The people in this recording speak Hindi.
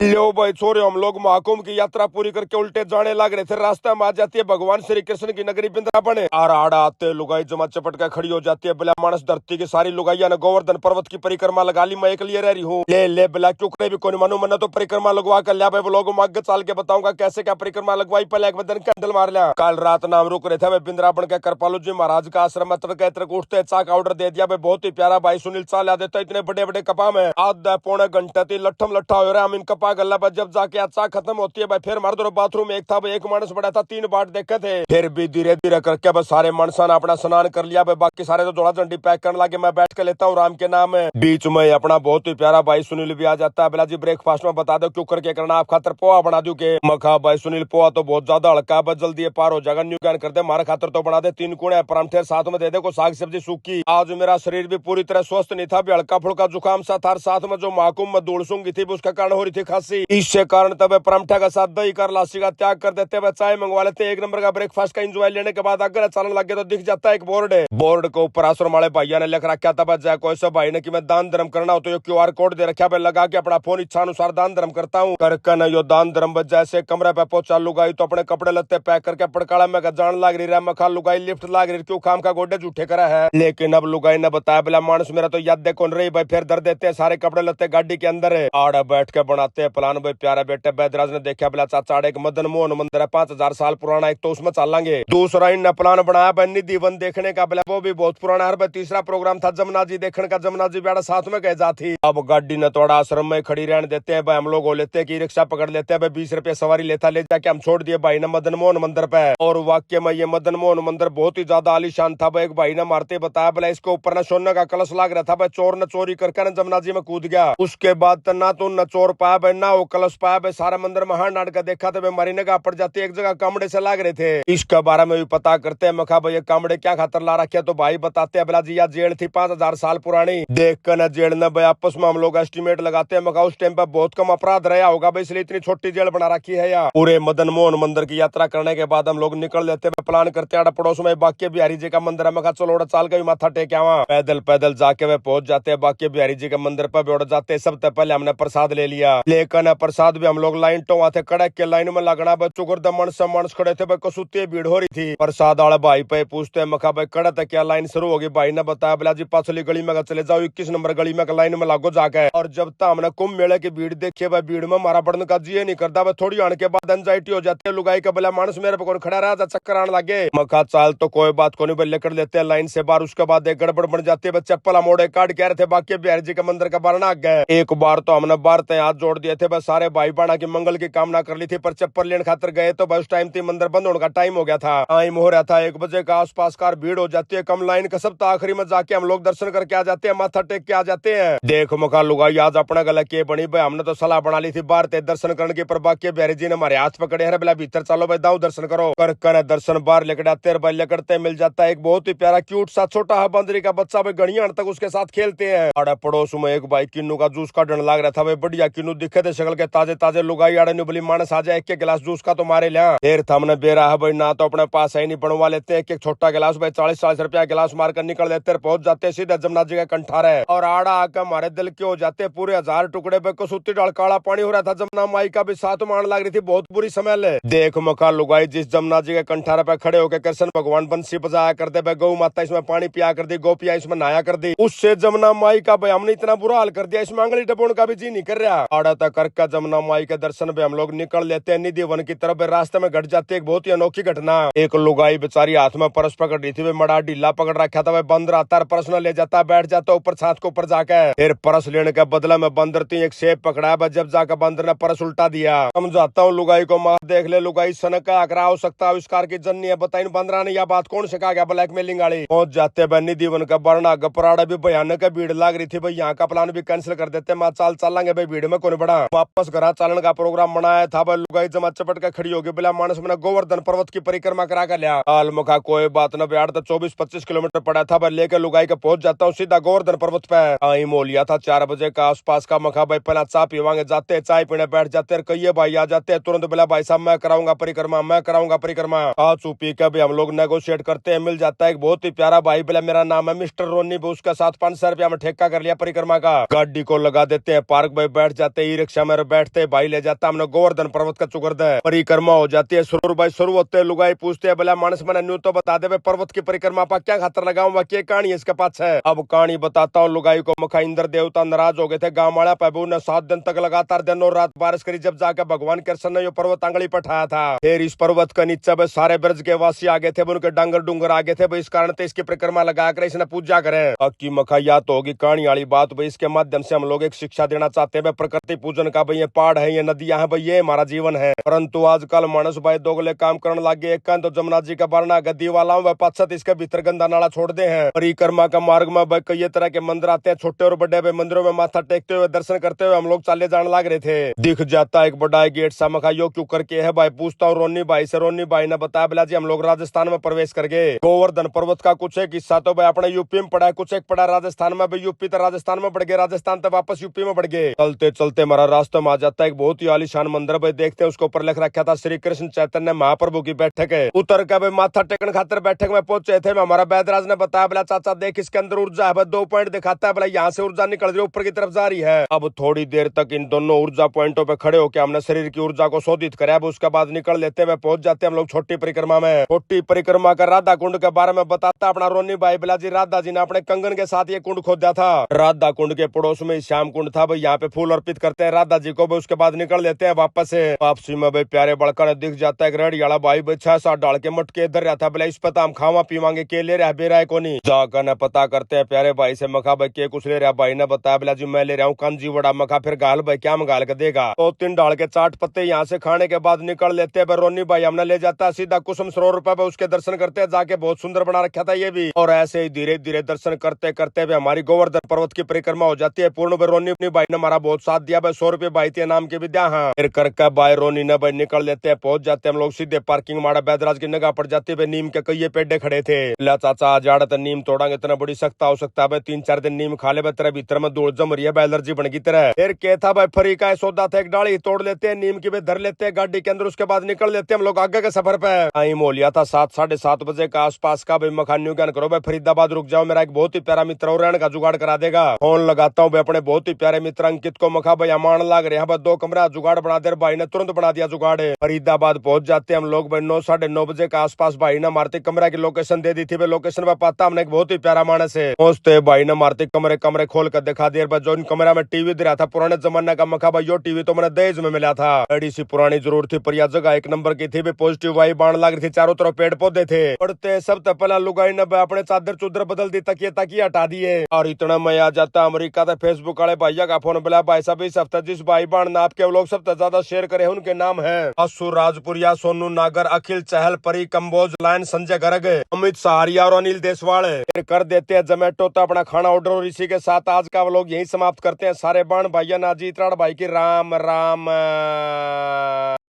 लो भाई छोरे, हम लोग महाकुंभ की यात्रा पूरी करके उल्टे जाने लग रहे थे। रास्ता में आ जाती है भगवान श्री कृष्ण की नगरी वृंदावन। आर आड़ा आते लुगाई जमा चपट कर खड़ी हो जाती है। बिला मानस धरती की सारी लुगाइया ने गोवर्धन पर्वत की परिक्रमा लगा ली। मैं एक लिए रह रही हूँ। ले बिला क्यों करे भी कोई मानो, मैंने तो परिक्रमा लगवा कर लिया भाई। लोग आगे चाल के बताऊंगा कैसे क्या परिक्रमा लगवाई। पहले एक बदन कैंडल मार लिया। कल रात नाम रुक रहे थे भाई वृंदावन के कृपालु जी महाराज का आश्रम में। तड़के तड़के उठते चा का ऑर्डर दे दिया भाई। बहुत ही प्यारा भाई सुनील चा ला देता। इतने बड़े बड़े कपा में आधा पौने घंटे थी लट्ठम लट्ठा हो रहा। हम इन कपा गल्ला पर जब जाके अच्छा खत्म होती है भाई, फिर मार दो बाथरूम में एक था भाई। एक मानस बड़ा था, 3 बाट देखे थे। फिर भी धीरे धीरे करके बस सारे मानसा ने अपना स्नान कर लिया भाई। बाकी सारे तो जोड़ा झंडी पैक करने लगे। मैं बैठ के लेता हूँ राम के नाम में। बीच में अपना बहुत ही प्यारा भाई सुनील भी आ जाता है। बिला जी ब्रेकफास्ट में बता दो क्यों करके करना, आप खातर पोहा बना दू के। मखा भाई सुनील पोहा तो बहुत ज्यादा हल्का है, बस जल्दी पार हो जाएगा। न्यू ज्ञान कर दे, हमारे खातर तो बना दे 3 कुणे परांठे साथ में दे दे को साग सब्जी सूखी। आज मेरा शरीर भी पूरी तरह स्वस्थ नहीं था, भी हल्का फुल्का जुकाम सा था। साथ में जो महाकुंभ में धूल सूंघी थी उसका कारण हो रही थी खांसी। इससे कारण तब परांठा का साथ दही कर लासी का त्याग कर देते हैं। चाय मंगवा लेते हैं। 1 नंबर का ब्रेकफास्ट का एंजॉय लेने के बाद अगर चलन लगे तो दिख जाता है एक बोर्ड है। बोर्ड के ऊपर आश्रम वाले भैया ने लिख रखा था जय कोई से भाई ने कि मैं दान धर्म करना हो तो QR कोड दे रखा है। लगा के अपना फोन इच्छा अनुसार दान धर्म करता हूँ। करकन यो दान धर्म जैसे कमरे पे पहुंचा लुगाई तो अपने कपड़े लत्ते पैक करके पड़काला में जान लाग रही है। मखा लुगाई लिफ्ट लाग रही क्यों काम का गोडे झूठे करा है। लेकिन अब लुगाई ने बताया बिला मानस मेरा तो याद दे कौन रही भाई। फिर दर देते हैं सारे कपड़े लत्ते गाड़ी के अंदर है। आड़ा बैठ के बनाते हैं प्लान भाई। प्यारे बेटे बैदराज ने देखा बिला चाचा एक मदन मोहन मंदिर है 5000 साल पुराना, एक तो उसमें चलेंगे। दूसरा इन प्लान बनाया भाई निधि वन देखने का, बिला वो भी बहुत पुराना है। तीसरा प्रोग्राम था जमुना जी देखने का, जमुना जी बेड़ा साथ में गए जाती। अब गाड़ी ने थोड़ा आश्रम में खड़ी रहने देते हैं भाई। हम लोग लेते हैं कि रिक्शा पकड़ लेते हैं भाई। 20 रुपए सवारी लेता ले जाके हम छोड़ दिए भाई ने मदन मोहन मंदिर पे। और वाक्य में ये मदन मोहन मंदिर बहुत ही ज्यादा आलीशान था भाई। एक भाई ने मारते बताया बोला इसके ऊपर न सोने का कलश लाग रहा था भाई। चोर ने चोरी करके न जमुना जी में कूद गया। उसके बाद ना तो न चोर पाया भाई ना वो कलश पाया भाई। सारा मंदिर महान नाटक देखा था भाई। मारी निगाह पड़ जाती, एक जगह कामड़े से लाग रहे थे। इसके बारे में भी पता करते हैं। मखा भाई कामड़े क्या खातर ला रखे तो भाई बताते हैं बिला जी या जेल थी 5000 साल पुरानी। देख कर न जेल न भाई आपस में हम लोग एस्टिमेट लगाते हैं। मखा उस टाइम पर बहुत कम अपराध रहा होगा भाई, इसलिए इतनी छोटी जेल बना रखी है। या पूरे मदन मोहन मंदिर की यात्रा करने के बाद हम लोग निकल लेते हैं। प्लान करते हैं पड़ोस में बाके बिहारी जी का मंदिर है। मैं चलो चाल के भी माथा टेक आवा। पैदल पैदल जाके वे पहुंच जाते हैं बाके बिहारी जी के मंदिर पर भी उड़ जाते हैं। सबसे पहले हमने प्रसाद ले लिया। लेकिन प्रसाद भी हम लोग लाइन टो आते कड़क के लाइन में लगना बच्चों को मानस खड़े थे। कसुती भीड़ हो रही थी। प्रसाद वाला भाई पे पूछते हैं मखा भाई कड़ा तक क्या लाइन शुरू होगी। भाई ने बताया बिला जी पाछली गली में चले जाओ, 21 नंबर गली में लाइन में लागो जाके। और जब तक हमने कुंभ मेले की भीड़ देखी भाई, भीड़ में हमारा बढ़ने का जी नहीं करता भाई। थोड़ी आने के बाद एंजाइटी हो जाती है। लुगाई का बिला मानस मेरे पे खड़ा रहा चक्कर आने लगे। मखा चाल तो कोई बात को नहीं भाई, लेकर लेते हैं लाइन से बाहर। उसके बाद एक गड़बड़ बन जाती है। चप्पल मोड़े काट कह रहे थे बाकी बिहारी जी के मंदिर का बारना आ गए। एक बार तो हमने बार तय हाथ जोड़ दिए थे बस। सारे भाई बाणा की मंगल की कामना कर ली थी, पर चप्पल लेने खातर गए तो बस टाइम थी मंदिर बंद होने का टाइम हो गया था। टाइम हो रहा था 1 बजे का आसपास कार भीड़ हो जाती है। कम लाइन का सब तो आखिरी में जाके हम लोग दर्शन करके आ जाते हैं, माथा टेक के आ जाते हैं। देख मखा लुगाई आज अपना गला के बनी भाई। हमने तो सलाह बना ली थी बाहर ते दर्शन करने की, पर बाकी बिहारी जी ने हमारे हाथ पकड़े है बिला भीतर चलो भाई दाऊ दर्शन करो। कर दर्शन बाहर लेकर आते हैं भाई। लेकरते मिल जाता है एक बहुत ही प्यारा क्यूट सा छोटा बंदरी का बच्चा भाई। गणिया तक उसके साथ खेलते हैं। आड़ा पड़ोस में एक भाई किन्नू का जूस का डंड लाग रहा था भाई। बढ़िया किन्नू दिखे थे शक्ल के ताजे ताजे। लुगाई आड़े नुबली मानस आ जाए एक गिलास जूस का तो मारे लिया। फिर हमने बेरा है भाई ना तो अपने पास है नहीं बनवा लेते हैं। एक छोटा गिलास भाई 40-40 रुपया गिलास मारकर निकल देते पहुंच जाते सीधे जमुना जी का कंठार है। और आड़ा आकर हमारे दिल के हो जाते पूरे 1000 टुकड़े पे कसुती डाल काला पानी हो रहा था। जमुना माई का भी साथ मान लग रही थी, बहुत बुरी स्मेल है। देख मखा लुगाई जिस जमुना जी के कंठार पे खड़े होकर कृष्ण भगवान बंसी बजाया करते भाई। गौ माता इसमें पानी पिया कर दी, गोपियां इसमें नहाया कर दी। उससे जमुना माई का भाई हमने इतना बुरा हाल कर दिया, इसमें आंगली टपोन का भी जी नहीं कर रहा। आड़ा तक करके जमुना माई के दर्शन पे हम लोग निकल लेते हैं निधि वन की तरफ। रास्ते में घट जाती है एक बहुत ही अनोखी घटना। एक लुगाई बेचारी हाथ में परस पकड़ रही थी, मड़ा ढीला पकड़ रखा था। बंदर आता है परस न ले जाता, बैठ जाता ऊपर छात के ऊपर जाके। फिर परस लेने के बदले में बंदर थी एक सेब पकड़ा है। जब जाकर बंदर ने परस उल्टा दिया। समझाता हूँ लुगाई को, मार देख ले लुगाई सनक का आकरा हो सकता है आविष्कार की जन्नी है। बताई बंदरा ने यह बात कौन सिखा गया ब्लैकमेलिंग वाली। पहुंच जाते निधि वन का बरना गपराड़ा भी भयानक भीड़ लग रही थी भाई। यहाँ का प्लान भी कैंसिल कर देते। माँ चाल चलेंगे भाई, भीड़ में कौन बड़ा। वापस घर चलने का प्रोग्राम बनाया था भाई। लुगाई जमा चपट के खड़ी होगी बिला मानस में गोवर्धन पर्वत की परिक्रमा करा कर लिया। हाल मुखा कोई बात न बिहार तो 24-25 किलोमीटर पड़ा था भाई। लेकर लुगाई के पहुंच जाता हूँ सीधा गोवर्धन पर्वत पे। आई मोलिया था 4 बजे का आसपास का। मखा भाई पहला चाय पीवांगे, जाते चाय पीने बैठ जाते हैं। कई भाई आ जाते हैं तुरंत बिला भाई साहब मैं कराऊंगा परिक्रमा, मैं कराऊंगा परिक्रमा। चू पी के भी हम लोग नेगोशिएट करते हैं। मिल जाता है एक बहुत ही प्यारा भाई बिला मेरा नाम है मिस्टर रोनी। उसके साथ 500 रुपया में ठेका कर लिया परिक्रमा का। गाड़ी को लगा देते हैं पार्क में, बैठ जाते हैं। रक्षा में बैठते भाई ले जाता हमने गोवर्धन पर्वत का चुगर्द है। परिक्रमा हो जाती है शुरू भाई शुरू होते हैं लुगाई पूछते हैं बोला मानस मैंने न्यू तो बता दे भाई पर्वत की परिक्रमा पा क्या खातर लगाऊंगा क्या कहानी है इसके पास है। अब कहानी बताता हूँ लुगाई को मखा इंद्र देवता नाराज हो गए थे गांव वाला पबू ने 7 दिन तक लगातार दिन और रात बारिश करी जब जाकर भगवान कृष्ण ने यो पर्वत आंगली पठाया था। फिर इस पर्वत के नीचे भाई सारे ब्रज के वासी आ गए थे उनके डांगर डूंगर आ गए थे भाई इस कारण से इसकी परिक्रमा लगाकर इसने पूजा करे। अक्की मखा या तो होगी कहानी वाली बात भाई इसके माध्यम से हम लोग एक शिक्षा देना चाहते हैं प्रकृति पूजन का भाई ये पहाड़ है ये नदियां है भाई ये हमारा जीवन है। परंतु आजकल मानस भाई दोगले काम करने लगे एक तो जमुना जी का बरना गद्दी वाला हूँ पाछत इसके भीतर गंदा नाला छोड़ दे हैं। परिक्रमा का मार्ग में भाई कई तरह के मंदिर आते हैं छोटे और बड़े भाई मंदिरों में माथा टेकते हुए दर्शन करते हुए हम लोग चाले जाने लग रहे थे। दिख जाता एक बड़ा गेट सा मखा यो क्यों करके है भाई पूछता हूँ रोनी भाई से। रोनी भाई ने बताया बोला जी हम लोग राजस्थान में प्रवेश कर गए। गोवर्धन पर्वत का कुछ एक हिस्सा तो भाई अपने यूपी में पड़ा है कुछ एक पड़ा राजस्थान में भाई यूपी तो राजस्थान में बढ़ गए राजस्थान तो वापस यूपी में बढ़ गए। चलते चलते हमारा रास्ता में आ जाता है एक बहुत ही आलीशान मंदिर भाई देखते हैं उसके ऊपर लिख रखा था श्री कृष्ण चैतन्य महाप्रभु की बैठक है। उतर का भाई माथा टेकन खातर बैठक में पहुंचे थे हमारा बैदराज ने बताया बोला चाचा देख इसके अंदर ऊर्जा है 2 पॉइंट दिखाता है बोला यहाँ से ऊर्जा निकल रही है ऊपर की तरफ जा रही है। अब थोड़ी देर तक इन दोनों ऊर्जा पॉइंटों पे खड़े होकर हमने शरीर की ऊर्जा को शोधित कराया उसके बाद निकल लेते हुए पहुंच जाते हम लोग छोटी परिक्रमा में। छोटी परिक्रमा का राधा कुंड के बारे में बताता अपना रोनी भाई बोला जी राधा जी ने अपने कंगन के साथ ये कुंड खोदा था। राधा कुंड के पड़ोस में श्याम कुंड था भाई यहाँ पे फूल अर्पित करते हैं राधा जी को भाई उसके बाद निकल लेते हैं वापस से। वापसी में भाई प्यारे बड़का ने दिख जाता है रेडियाला भाई 6-7 डाल के मटके इधर रहा था बोला इस पता हम खावा पीवांगे के ले रहा बेरा है कोनी जाकर न पता करते हैं प्यारे भाई से मखा भाई के कुछ ले रहा भाई ने बताया बोला जी मैं ले रहा हूँ कांजी वड़ा मखा फिर गाल भाई क्या मंगाल के देगा 2-3 डाल के चाट पत्ते यहाँ से खाने के बाद निकल लेते हैं रोनी भाई हमने ले जाता है सीधा कुसुम सरोवर पे उसके दर्शन करते हैं जाके बहुत सुंदर बना रखा था ये भी। और ऐसे ही धीरे धीरे दर्शन करते करते हुए हमारी गोवर्धन पर्वत की परिक्रमा हो जाती है पूर्ण। रोनी भाई ने हमारा बहुत साथ दिया भाई 100 रुपए भाई थे नाम के विद्या। हाँ फिर करके भाई रोनी ने भाई निकल लेते हैं पहुंच जाते हैं हम लोग सीधे पार्किंग माड़ा बैदराज की निगाह पड़ जाती है नीम के कई पेड़े खड़े थे। ला चाचा जाड़ा तो नीम तोड़ांगे इतना बड़ी सख्ता हो सकता है 3-4 दिन नीम खा ले तेरे भीतर में धूल जम रही है एलर्जी बन गई तरह। फिर क्या था भाई फरी का सौदा था एक डाली तोड़ लेते हैं नीम की भी धर लेते हैं गाड़ी के अंदर उसके बाद निकल लेते हैं हम लोग आगे के सफर पे। आई मोलिया था 7-7:30 बजे का आसपास का भाई मखानियों ज्ञान करो भाई फरीदाबाद रुक जाओ मेरा एक बहुत ही प्यारा मित्र और रहने का जुगाड़ करा देगा। फोन लगाता हूँ भाई अपने बहुत ही प्यारे मित्र अंकित को मखा भाई अमान लाग रहे हैं 2 कमरा जुगाड़ बना दे भाई ने तुरंत बना दिया जुगाड़। फरीदाबाद पहुंच जाते हैं हम लोग भाई 9-9:30 बजे के आसपास भाई ने मारती कमरा की लोकेशन दे दी थी भाई लोकेशन पे पाता हमने एक बहुत ही प्यारा मानस है पहुंचते भाई ने मारती कमरे खोल कर दिखा दिया जो इन कमरा में टीवी दे रहा था पुराने जमाने का मखा भाई यो टीवी तो मैंने दहेज में मिला था। बड़ी सी पुरानी जरूर थी पर यह जगह 1 नंबर की थी पॉजिटिव वाई बाण लग रही थी चारों तरफ पेड़ पौधे थे। पढ़ते सब पहला लुगाई ने अपने चादर चुदर बदल दी तकिए हटा दिए और इतना मैं आ जाता अमेरिका था फेसबुक वाले भैया का फोन बोला भाई साहब इस हफ्ते जिस भाई बाण ने आपके लोग सबसे ज्यादा शेयर करे हैं उनके नाम है असु राजपुरिया सोनू नागर अखिल चहल परी कम्बोज लाइन संजय गर्ग अमित सहारिया और अनिल देशवाल। फिर कर देते हैं जोमेटो तो अपना खाना ऑर्डर और इसी के साथ आज का व्लॉग यही समाप्त करते हैं। सारे बाण भाइया नाजी इतराड़ भाई की राम राम।